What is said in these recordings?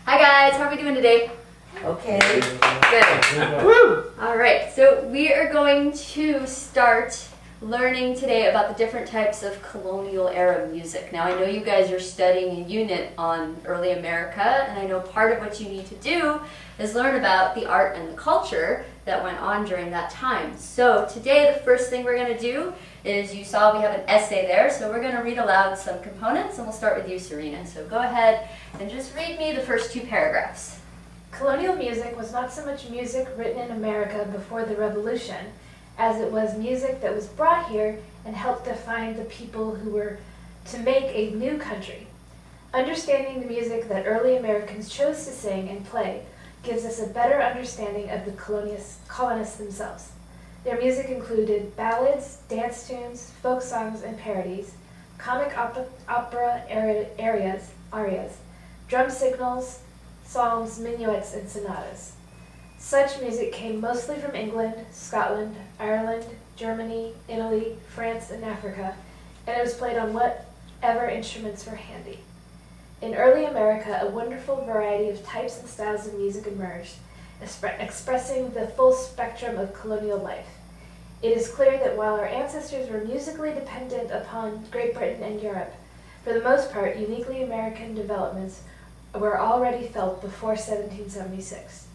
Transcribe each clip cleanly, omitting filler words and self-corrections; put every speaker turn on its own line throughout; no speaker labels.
Hi guys, how are we doing today?
Okay.
Good. Woo! All right, so we are going to start learning today about the different types of colonial era music. Now I know you guys are studying a unit on early America, and I know part of what you need to do is learn about the art and the culture that went on during that time. So today the first thing we're going to do is, you saw we have an essay there, so we're going to read aloud some components, and we'll start with you, Serena. So go ahead and just read me the first two paragraphs.
Colonial music was not so much music written in America before the Revolution, as it was music that was brought here and helped define the people who were to make a new country. Understanding the music that early Americans chose to sing and play gives us a better understanding of the colonists themselves. Their music included ballads, dance tunes, folk songs and parodies, comic opera arias, drum signals, psalms, minuets, and sonatas. Such music came mostly from England, Scotland, Ireland, Germany, Italy, France, and Africa, and it was played on whatever instruments were handy. In early America, a wonderful variety of types and styles of music emerged, expressing the full spectrum of colonial life. It is clear that while our ancestors were musically dependent upon Great Britain and Europe, for the most part, uniquely American developments were already felt before 1776.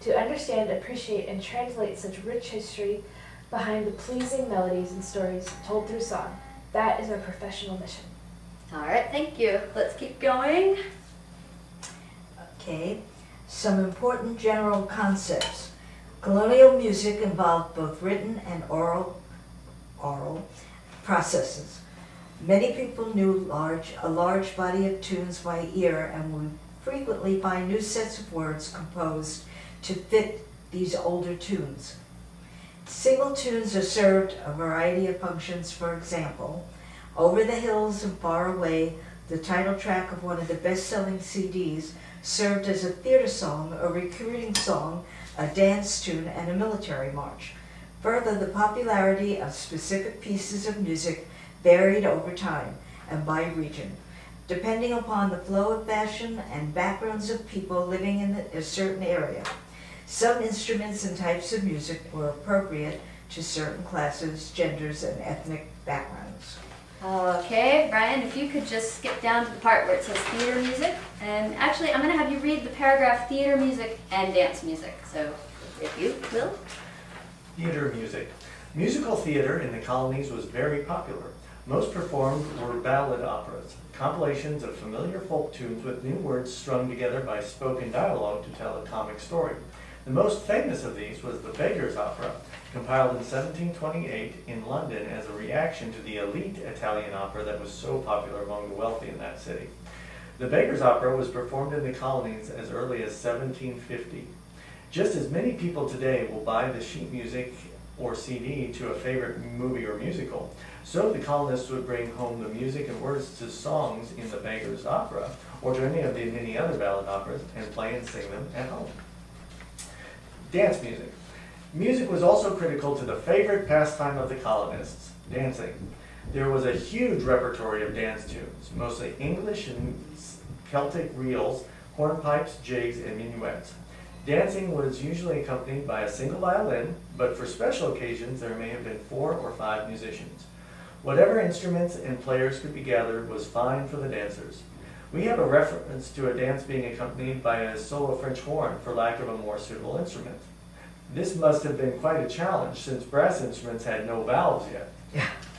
To understand, appreciate, and translate such rich history behind the pleasing melodies and stories told through song, that is our professional mission.
All right, thank you. Let's keep going.
Okay. Some important general concepts. Colonial music involved both written and oral processes. Many people knew a large body of tunes by ear and would frequently find new sets of words composed to fit these older tunes. Single tunes are served a variety of functions. For example, Over the Hills and Far Away, the title track of one of the best-selling CDs, served as a theater song, a recruiting song, a dance tune, and a military march. Further, the popularity of specific pieces of music varied over time and by region, depending upon the flow of fashion and backgrounds of people living in a certain area. Some instruments and types of music were appropriate to certain classes, genders, and ethnic backgrounds.
Okay, Brian, if you could just skip down to the part where it says theater music. And actually, I'm going to have you read the paragraph theater music and dance music. So, if you will.
Theater music. Musical theater in the colonies was very popular. Most performed were ballad operas, compilations of familiar folk tunes with new words strung together by spoken dialogue to tell a comic story. The most famous of these was The Beggar's Opera, compiled in 1728 in London as a reaction to the elite Italian opera that was so popular among the wealthy in that city. The Beggar's Opera was performed in the colonies as early as 1750. Just as many people today will buy the sheet music or CD to a favorite movie or musical, so the colonists would bring home the music and words to songs in the Beggar's Opera or to any of the many other ballad operas and play and sing them at home. Dance music. Music was also critical to the favorite pastime of the colonists, dancing. There was a huge repertory of dance tunes, mostly English and Celtic reels, hornpipes, jigs, and minuets. Dancing was usually accompanied by a single violin, but for special occasions there may have been 4 or 5 musicians. Whatever instruments and players could be gathered was fine for the dancers. We have a reference to a dance being accompanied by a solo French horn for lack of a more suitable instrument. This must have been quite a challenge since brass instruments had no valves yet.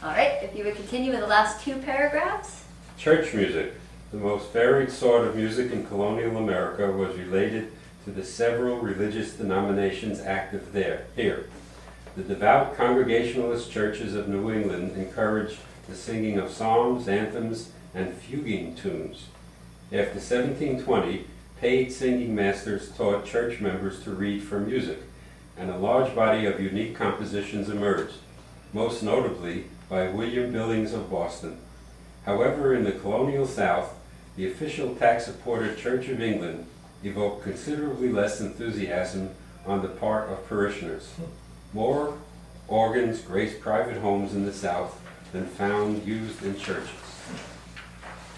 All right, if you would continue with the last two paragraphs.
Church music. The most varied sort of music in colonial America was related to the several religious denominations active here. The devout Congregationalist churches of New England encouraged the singing of psalms, anthems, and fuguing tunes. After 1720, paid singing masters taught church members to read for music, and a large body of unique compositions emerged, most notably by William Billings of Boston. However, in the colonial South, the official tax-supported Church of England evoked considerably less enthusiasm on the part of parishioners. More organs graced private homes in the South than found used in churches.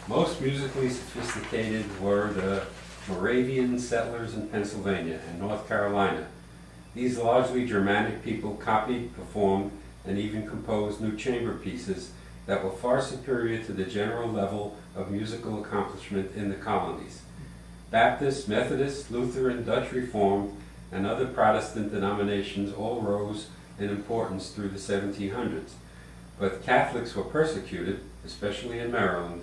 Most musically sophisticated were the Moravian settlers in Pennsylvania and North Carolina. These largely Germanic people copied, performed, and even composed new chamber pieces that were far superior to the general level of musical accomplishment in the colonies. Baptist, Methodist, Lutheran, Dutch Reformed, and other Protestant denominations all rose in importance through the 1700s. But Catholics were persecuted, especially in Maryland,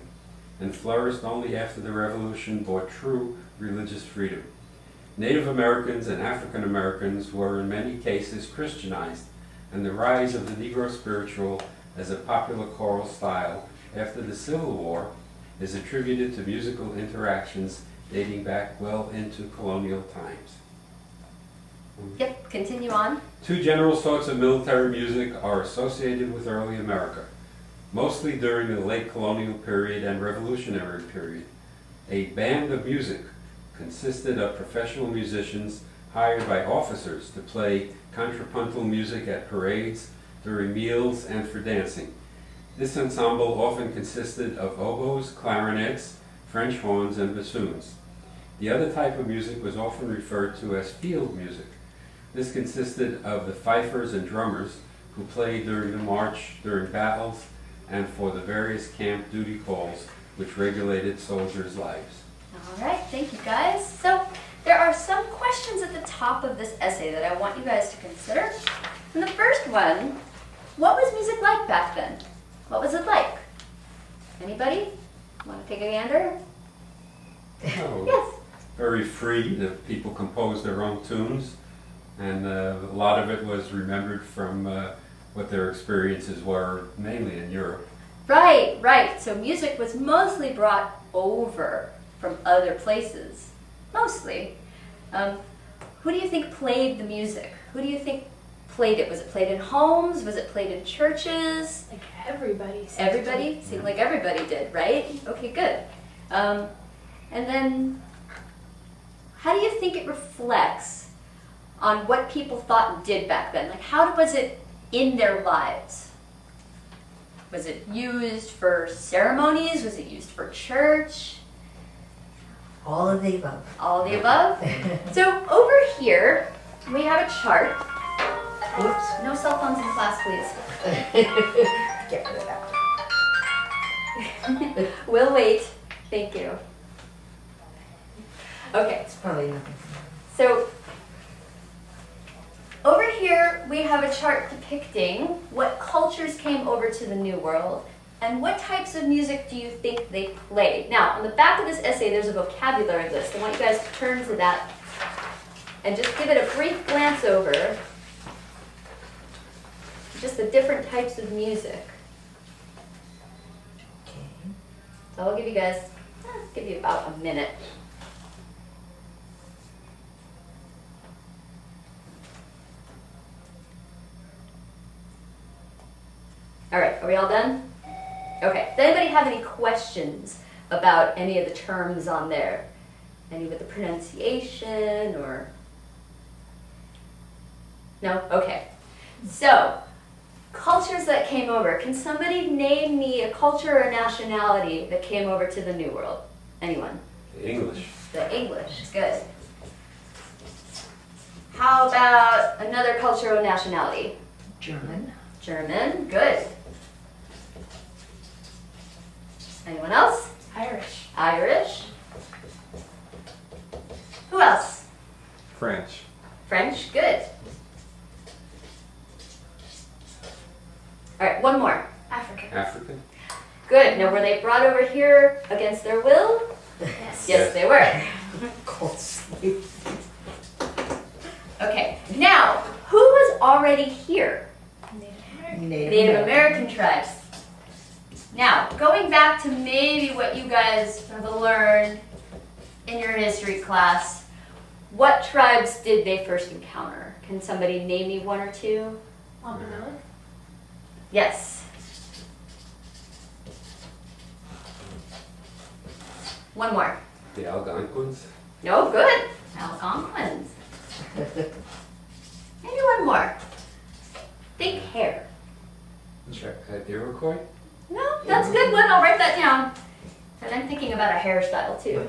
and flourished only after the Revolution brought true religious freedom. Native Americans and African Americans were in many cases Christianized, and the rise of the Negro spiritual as a popular choral style after the Civil War is attributed to musical interactions dating back well into colonial times.
Yep, continue on.
Two general sorts of military music are associated with early America, mostly during the late colonial period and Revolutionary period. A band of music consisted of professional musicians hired by officers to play contrapuntal music at parades, during meals, and for dancing. This ensemble often consisted of oboes, clarinets, French horns, and bassoons. The other type of music was often referred to as field music. This consisted of the fifers and drummers who played during the march, during battles, and for the various camp duty calls which regulated soldiers' lives.
All right, thank you guys. So there are some questions at the top of this essay that I want you guys to consider. And the first one, what was music like back then? What was it like? Anybody want to take a gander?
Oh,
Yes.
very free. The people composed their own tunes, and a lot of it was remembered from what their experiences were, mainly in Europe.
Right, right. So music was mostly brought over from other places. Mostly. Who do you think played the music? Who do you think played it? Was it played in homes? Was it played in churches?
Like everybody.
Everybody? Seemed like everybody did, right? Okay, good. And then, how do you think it reflects on what people thought and did back then? Like, how was it in their lives? Was it used for ceremonies? Was it used for church?
All of the above.
All of the above? So over here, we have a chart.
Oops.
No cell phones in class, please.
Get rid of that.
We'll wait. Thank you. Okay,
It's probably nothing.
so over here we have a chart depicting what cultures came over to the New World and what types of music do you think they played. Now, on the back of this essay there's a vocabulary list. I want you guys to turn to that and just give it a brief glance over. Just the different types of music.
Okay.
So I'll give you guys, give you about a minute. All right, are we all done? Okay, does anybody have any questions about any of the terms on there? Any with the pronunciation or? No? Okay. So, cultures that came over. Can somebody name me a culture or nationality that came over to the New World? Anyone?
The English.
The English. Good. How about another culture or nationality?
German.
German. Good. Anyone else?
Irish.
Irish. Who else?
French.
French. Good. All right, one more.
African.
African.
Good. Now, were they brought over here against their will?
Yes.
Yes, they were.
Cold sleep.
Okay. Now, who was already here?
Native American.
Native American tribes. Now, going back to maybe what you guys have learned in your history class, what tribes did they first encounter? Can somebody name me one or two?
Wampanoag.
Yes. One more.
The Algonquins.
No, good. Algonquins. Maybe one more. Think hair.
Iroquois.
No, that's a good one. I'll write that down. And I'm thinking about a hairstyle too.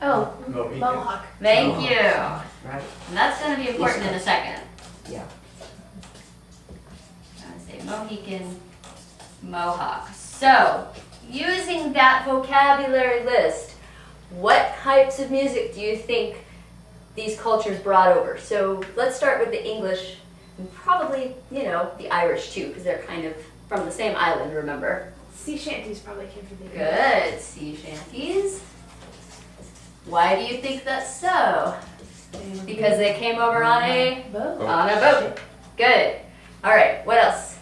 Oh,
Mohicans.
Mohawk.
Thank you.
Right,
And that's going to be important in a second.
yeah.
I would say Mohican, Mohawk. So, using that vocabulary list, what types of music do you think these cultures brought over? So let's start with the English, and probably, you know, the Irish too, because they're kind of from the same island, remember?
Sea shanties probably came from the
Good, sea shanties. Why do you think that's so? Because they came over on a
boat.
on a boat. Good. All right, what else?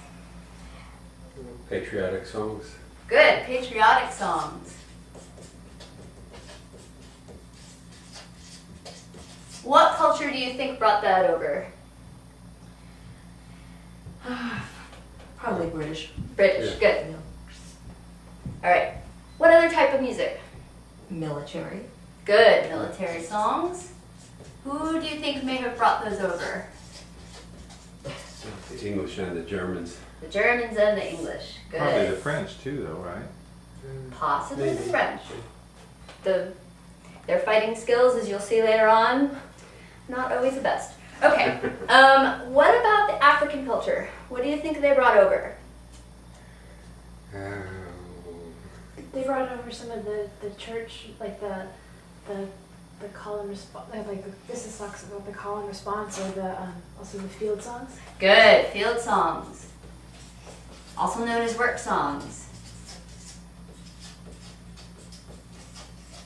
Patriotic songs.
Good, patriotic songs. What culture do you think brought that over?
Probably British.
British,
Yeah.
good. All right. What other type of music?
Military.
Good, military songs. Who do you think may have brought those over?
The English and the Germans.
The Germans and the English. Good.
Probably the French too, though, right?
Possibly the
Maybe.
French. Their fighting skills, as you'll see later on, not always the best. Okay. What about the African culture? What do you think they brought over?
They brought over some of the church, like the call and response, like this is talks about the call and response, or the also the field songs.
Good, field songs. Also known as work songs.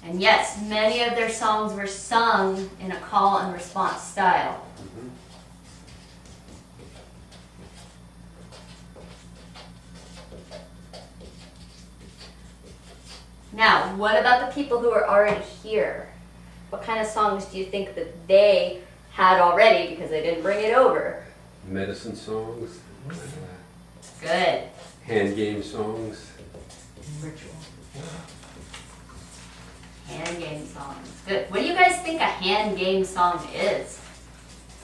And yes, many of their songs were sung in a call and response style.
Mhm.
Now, what about the people who are already here? What kind of songs do you think that they had already because they didn't bring it over?
Medicine songs.
Good.
Hand game songs.
Ritual.
Hand game songs. Good. What do you guys think a hand game song is?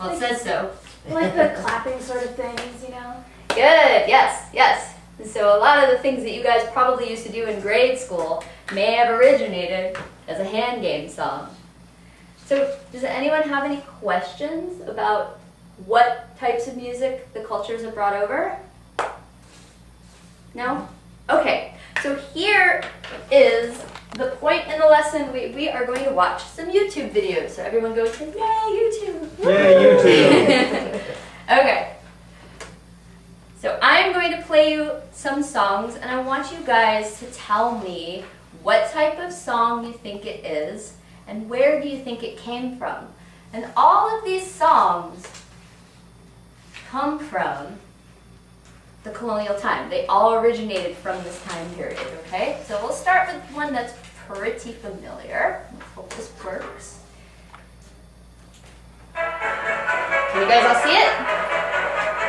Well, it says so.
Like the clapping sort of things, you know.
Good. Yes. Yes. And so a lot of the things that you guys probably used to do in grade school may have originated as a hand game song. So does anyone have any questions about what types of music the cultures have brought over? No? Okay. So here is the point in the lesson. We are going to watch some YouTube videos. So everyone goes, yay, YouTube!
Yay, YouTube!
Okay. So I'm going to play you some songs, and I want you guys to tell me what type of song you think it is, and where do you think it came from. And all of these songs come from the colonial time. They all originated from this time period, okay? So we'll start with one that's pretty familiar. Hope this works. Can you guys all see it?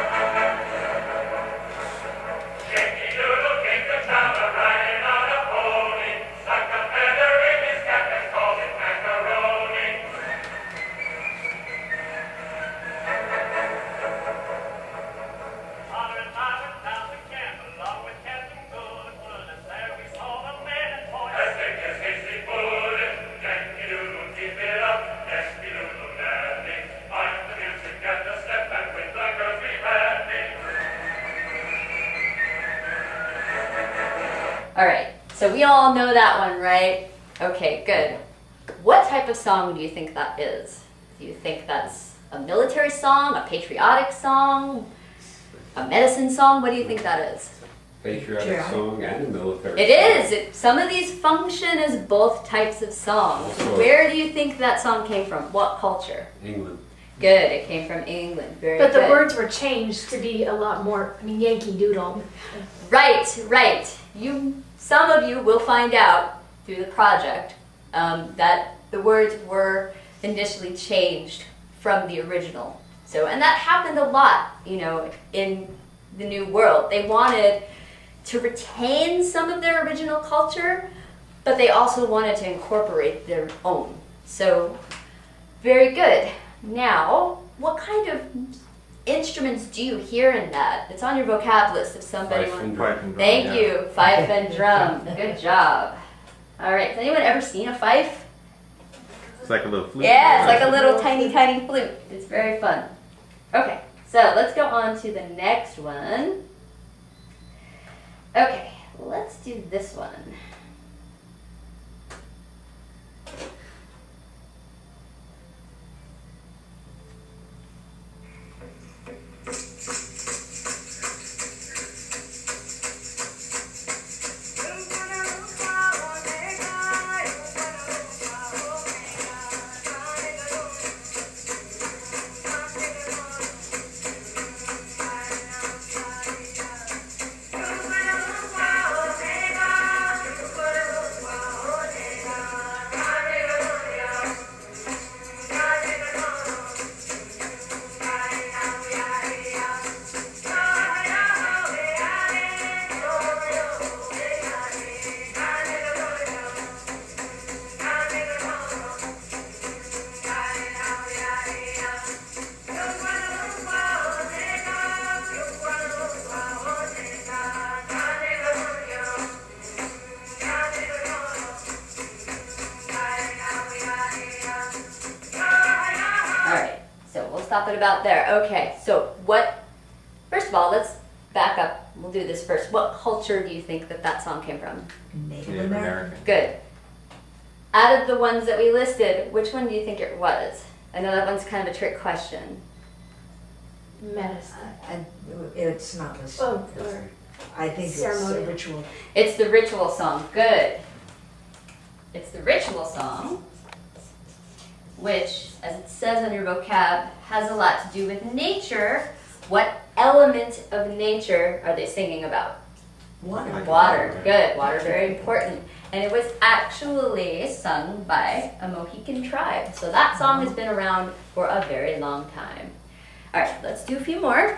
All right, so we all know that one, right? Okay, good. What type of song do you think that is? Do you think that's a military song, a patriotic song, a medicine song? What do you think that is?
Patriotic
Yeah.
song and a military
It
song.
is. Some of these function as both types of songs.
Also-
Where do you think that song came from? What culture?
England.
Good, it came from England. Very
But the
good.
words were changed to be a lot more, Yankee Doodle.
Right, right. Some of you will find out through the project that the words were initially changed from the original. So, and that happened a lot, you know, in the New World. They wanted to retain some of their original culture, but they also wanted to incorporate their own. So, very good. Now, what kind of instruments do you hear in that? It's on your vocab list if somebody
Fife
wants.
and
Pipe and drum,
Thank
yeah.
you, fife and drum. Good job. All right, has anyone ever seen a fife?
It's like a little flute.
Yeah, it's like a little tiny, tiny flute. It's very fun. Okay, so let's go on to the next one. Okay, let's do this one. Stop it about there. Okay, so first of all, let's back up. We'll do this first. What culture do you think that song came from?
Native American.
Good. Out of the ones that we listed, which one do you think it was? I know that one's kind of a trick question.
Medicine.
It's not listed.
Oh, or
I think it's a
ceremonial.
ritual.
It's the ritual song. Good. It's the ritual song, which, as it says on your vocab, has a lot to do with nature. What element of nature are they singing about?
Water.
Water. Good. Water, very important. And it was actually sung by a Mohican tribe. So that song has been around for a very long time. All right, let's do a few more.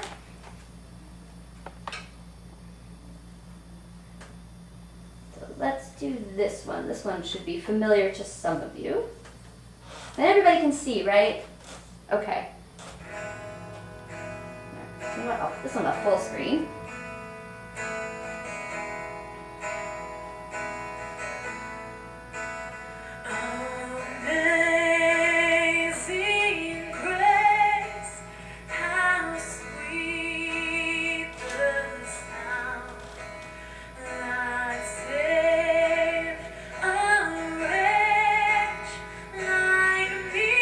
So let's do this one. This one should be familiar to some of you. And everybody can see, right? Okay. You know what? Oh, this one on full screen.
Amazing grace, how sweet the sound that saved a wretch like me.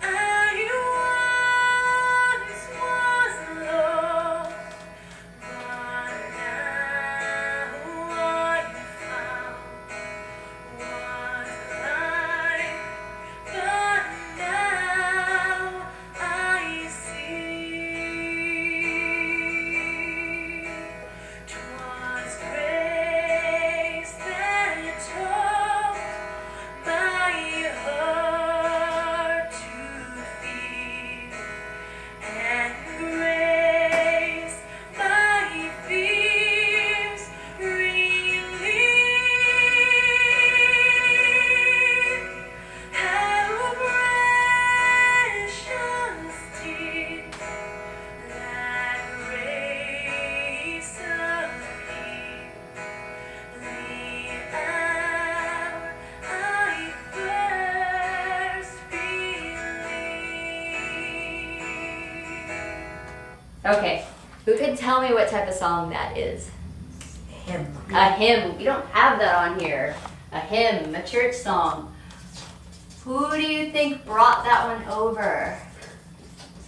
I once was lost, but now I found was blind, but now I see. 'Twas grace that taught my heart to fear, and grace my fears relieved. How precious did that grace appear, the hour I first believed.
Okay. Who could tell me what type of song that is?
Hymn.
A hymn. We don't have that on here. A hymn, a church song. Who do you think brought that one over?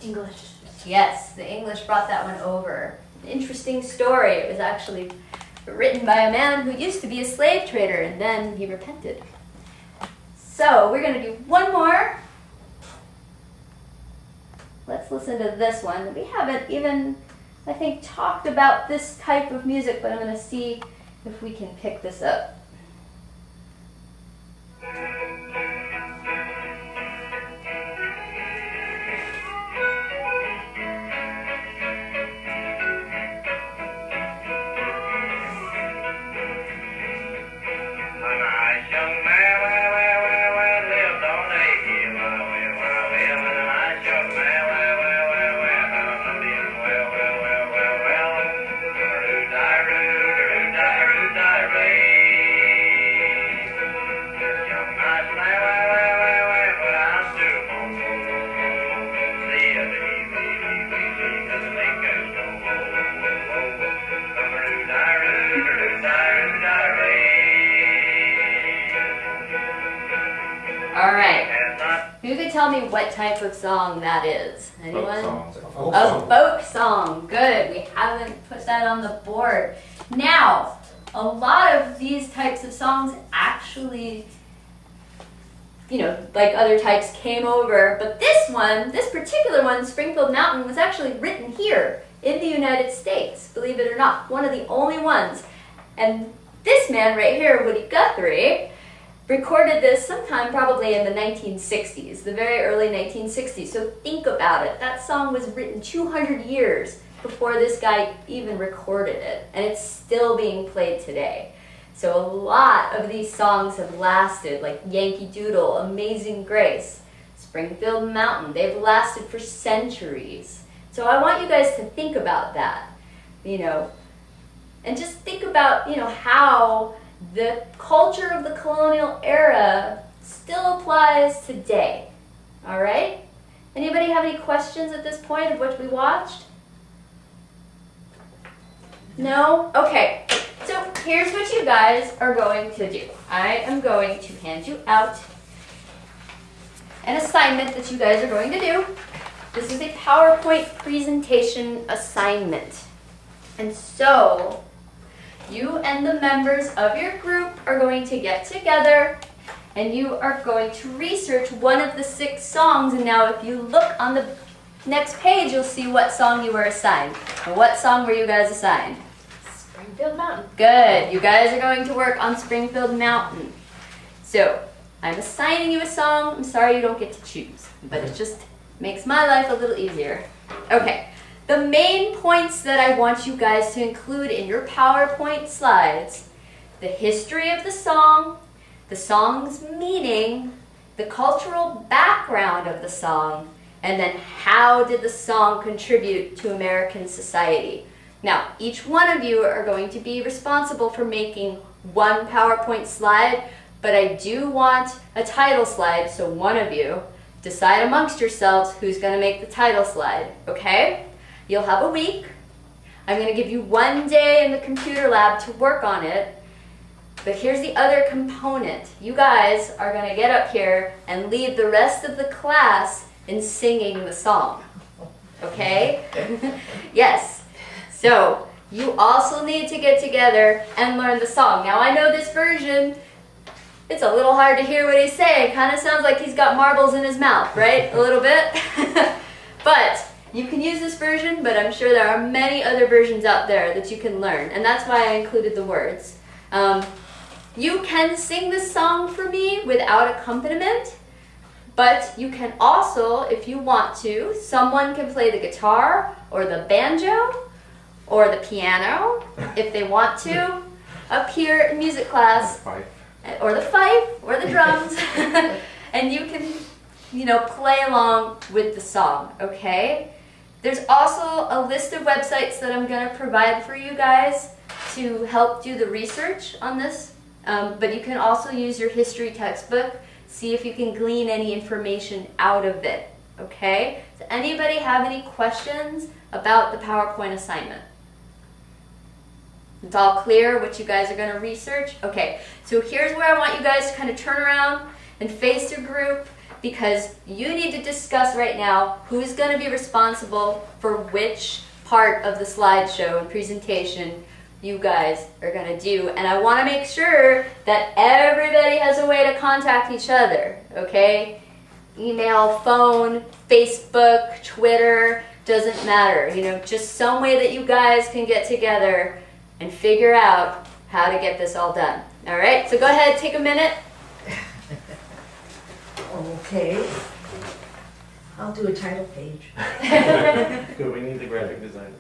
English.
Yes, the English brought that one over. An interesting story. It was actually written by a man who used to be a slave trader, and then he repented. So we're going to do one more. Let's listen to this one. We haven't even, I think, talked about this type of music, but I'm going to see if we can pick this up.
A nice young man, lived on a hill, and a nice young man, found him well. Roo-die-roo, roo-die-roo-die-ray.
All right.
has not
Who could tell me what type of song that is? Anyone?
Songs.
A folk song. Good. We haven't put that on the board. Now, a lot of these types of songs actually, you know, like other types came over, but this particular one, Springfield Mountain, was actually written here in the United States, believe it or not. One of the only ones. And this man right here, Woody Guthrie, recorded this sometime probably in the 1960s, the very early 1960s. So think about it. That song was written 200 years before this guy even recorded it, and it's still being played today. So a lot of these songs have lasted, like Yankee Doodle, Amazing Grace, Springfield Mountain. They've lasted for centuries. So I want you guys to think about that, you know, and just think about, you know, how the culture of the colonial era still applies today. All right? Anybody have any questions at this point of what we watched? No? Okay. So here's what you guys are going to do. I am going to hand you out an assignment that you guys are going to do. This is a PowerPoint presentation assignment. And so you and the members of your group are going to get together and you are going to research one of the 6 songs. And now if you look on the next page, you'll see what song you were assigned. And what song were you guys assigned?
Springfield Mountain.
Good. You guys are going to work on Springfield Mountain. So I'm assigning you a song. I'm sorry you don't get to choose, but it just makes my life a little easier. Okay. The main points that I want you guys to include in your PowerPoint slides: the history of the song's meaning, the cultural background of the song, and then how did the song contribute to American society. Now, each one of you are going to be responsible for making one PowerPoint slide, but I do want a title slide, so one of you decide amongst yourselves who's going to make the title slide, okay? You'll have a week. I'm going to give you 1 day in the computer lab to work on it. But here's the other component. You guys are going to get up here and lead the rest of the class in singing the song. Okay? Yes. So you also need to get together and learn the song. Now I know this version, it's a little hard to hear what he's saying. Kind of sounds like he's got marbles in his mouth, right? A little bit. But you can use this version, but I'm sure there are many other versions out there that you can learn. And that's why I included the words. You can sing this song for me without accompaniment, but you can also, if you want to, someone can play the guitar or the banjo or the piano, if they want to, up here in music class, or the fife, or the drums, and you can, you know, play along with the song, okay? There's also a list of websites that I'm going to provide for you guys to help do the research on this, but you can also use your history textbook, see if you can glean any information out of it, okay? Does anybody have any questions about the PowerPoint assignment? It's all clear what you guys are going to research? Okay, so here's where I want you guys to kind of turn around and face your group, because you need to discuss right now who's going to be responsible for which part of the slideshow and presentation you guys are going to do. And I want to make sure that everybody has a way to contact each other, okay? Email, phone, Facebook, Twitter, doesn't matter. You know, just some way that you guys can get together and figure out how to get this all done. All right, so go ahead, take a minute.
Okay. I'll do a title page.
Good, we need the graphic designer.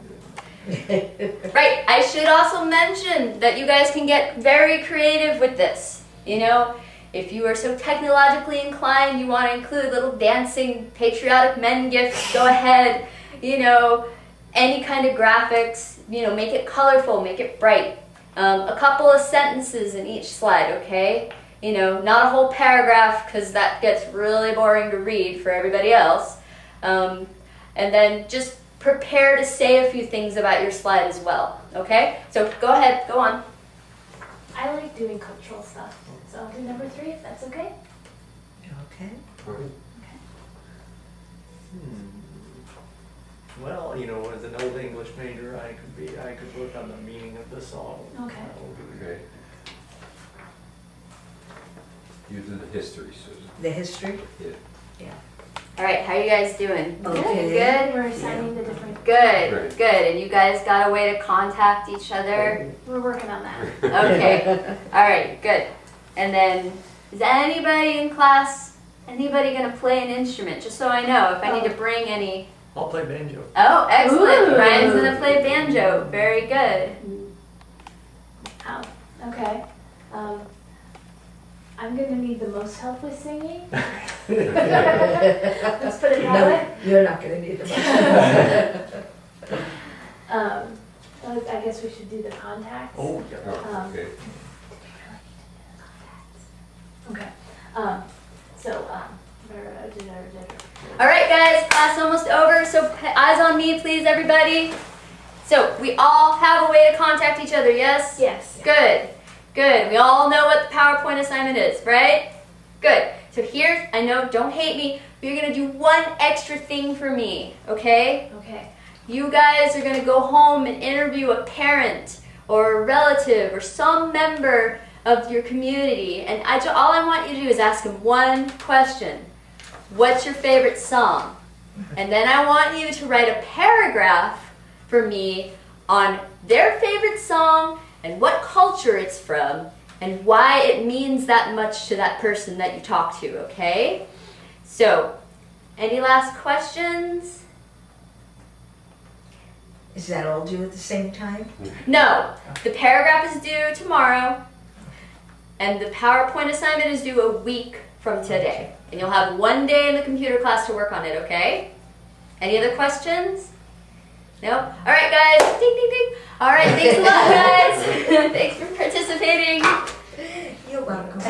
Right, I should also mention that you guys can get very creative with this. You know, if you are so technologically inclined, you want to include little dancing patriotic men gifs, go ahead. You know, any kind of graphics, you know, make it colorful, make it bright. A couple of sentences in each slide, okay? You know, not a whole paragraph, because that gets really boring to read for everybody else. And then just prepare to say a few things about your slide as well, okay? So go ahead, go on.
I like doing cultural stuff, so I'll do number 3 if that's okay.
Okay.
Well, you know, as an old English major, I could work on the meaning of the song.
Okay.
Okay. You do the history, Susan.
The history?
Yeah.
All right, how you guys doing?
Okay.
Good?
We're assigning the different.
Good,
Great.
good. And you guys got a way to contact each other?
We're working on that.
Okay. All right, good. And then, is anybody in class, anybody gonna play an instrument? Just so I know, if I need to bring any.
I'll play banjo.
Oh, excellent.
Ooh.
Ryan's gonna play banjo. Very good.
Oh, okay. I'm gonna need the most help with singing. Let's put it that
No,
way.
you're not gonna need the
I guess we should do the contacts.
Oh, yeah.
Oh, okay.
Okay.
All right, guys, class almost over. So eyes on me, please, everybody. So we all have a way to contact each other, yes?
Yes.
Good, good. We all know what the PowerPoint assignment is, right? Good. So here, I know, don't hate me, but you're gonna do one extra thing for me, okay?
Okay.
You guys are gonna go home and interview a parent or a relative or some member of your community, and all I want you to do is ask them one question. What's your favorite song? And then I want you to write a paragraph for me on their favorite song and what culture it's from and why it means that much to that person that you talk to, okay? So, any last questions?
Is that all due at the same time?
No, the paragraph is due tomorrow and the PowerPoint assignment is due a week from today. And you'll have one day in the computer class to work on it, okay? Any other questions? No? All right, guys. Ding, ding, ding. All right, thanks a lot, guys. Thanks for participating.
You're welcome.